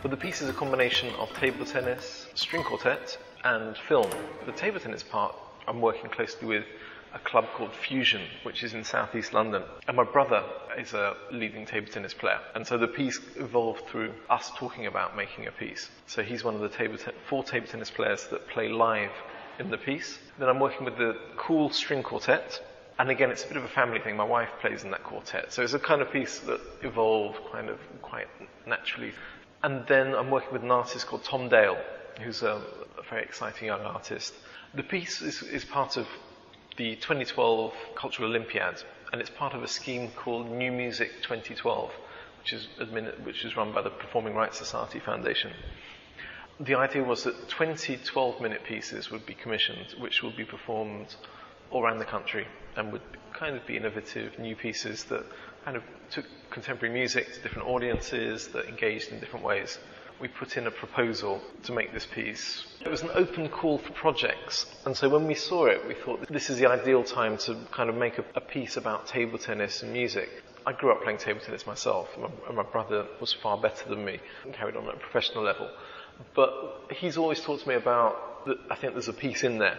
Well, the piece is a combination of table tennis, string quartet, and film. The table tennis part, I'm working closely with a club called Fusion, which is in southeast London. And my brother is a leading table tennis player. And so the piece evolved through us talking about making a piece. So he's one of the four table tennis players that play live in the piece. Then I'm working with the Coull string quartet. And again, it's a bit of a family thing. My wife plays in that quartet. So it's a kind of piece that evolved quite naturally. And then I'm working with an artist called Tom Dale, who's a very exciting young artist. The piece is part of the 2012 Cultural Olympiad, and it's part of a scheme called New Music 2012, which is run by the Performing Rights Society Foundation. The idea was that 20 12-minute pieces would be commissioned, which would be performed all around the country, and would kind of be innovative, new pieces that kind of took contemporary music to different audiences, that engaged in different ways. We put in a proposal to make this piece. It was an open call for projects, and so when we saw it, we thought this is the ideal time to kind of make a piece about table tennis and music. I grew up playing table tennis myself, and my brother was far better than me and carried on at a professional level. But he's always talked to me about that. I think there's a piece in there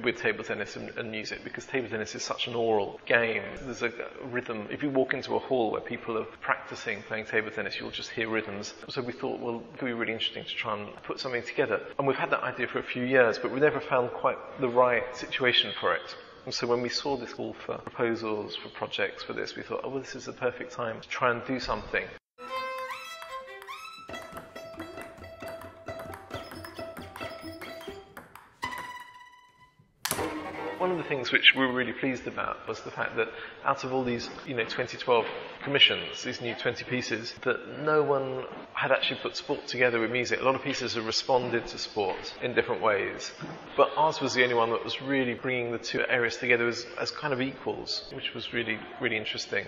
with table tennis and music, because table tennis is such an aural game. There's a rhythm. If you walk into a hall where people are practicing playing table tennis, you'll just hear rhythms. So we thought, well, it could be really interesting to try and put something together. And we've had that idea for a few years, but we never found quite the right situation for it. And so when we saw this call for proposals, for projects for this, we thought, oh, well, this is the perfect time to try and do something. One of the things which we were really pleased about was the fact that out of all these, 2012 commissions, these new 20 pieces, that no one had actually put sport together with music. A lot of pieces have responded to sport in different ways, but ours was the only one that was really bringing the two areas together as kind of equals, which was really, really interesting.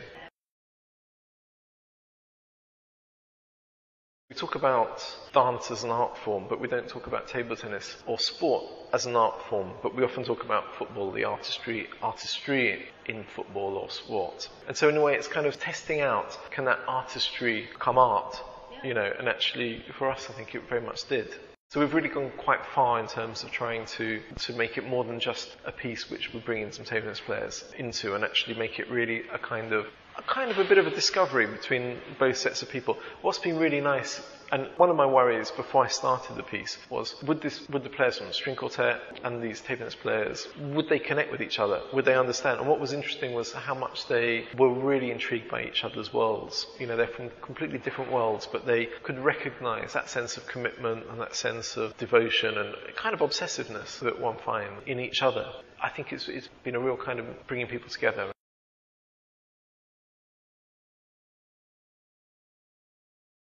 We talk about dance as an art form, but we don't talk about table tennis or sport as an art form, but we often talk about football, the artistry in football or sport. And so in a way it's kind of testing out, can that artistry become art? And actually for us I think it very much did. So we've really gone quite far in terms of trying to make it more than just a piece which would bring in some table tennis players into, and actually make it really a kind of a bit of a discovery between both sets of people. What's been really nice, and one of my worries before I started the piece was, would the players from the string quartet and these table tennis players, would they connect with each other? Would they understand? And what was interesting was how much they were really intrigued by each other's worlds. They're from completely different worlds, but they could recognise that sense of commitment and that sense of devotion and kind of obsessiveness that one finds in each other. I think it's been a real kind of bringing people together.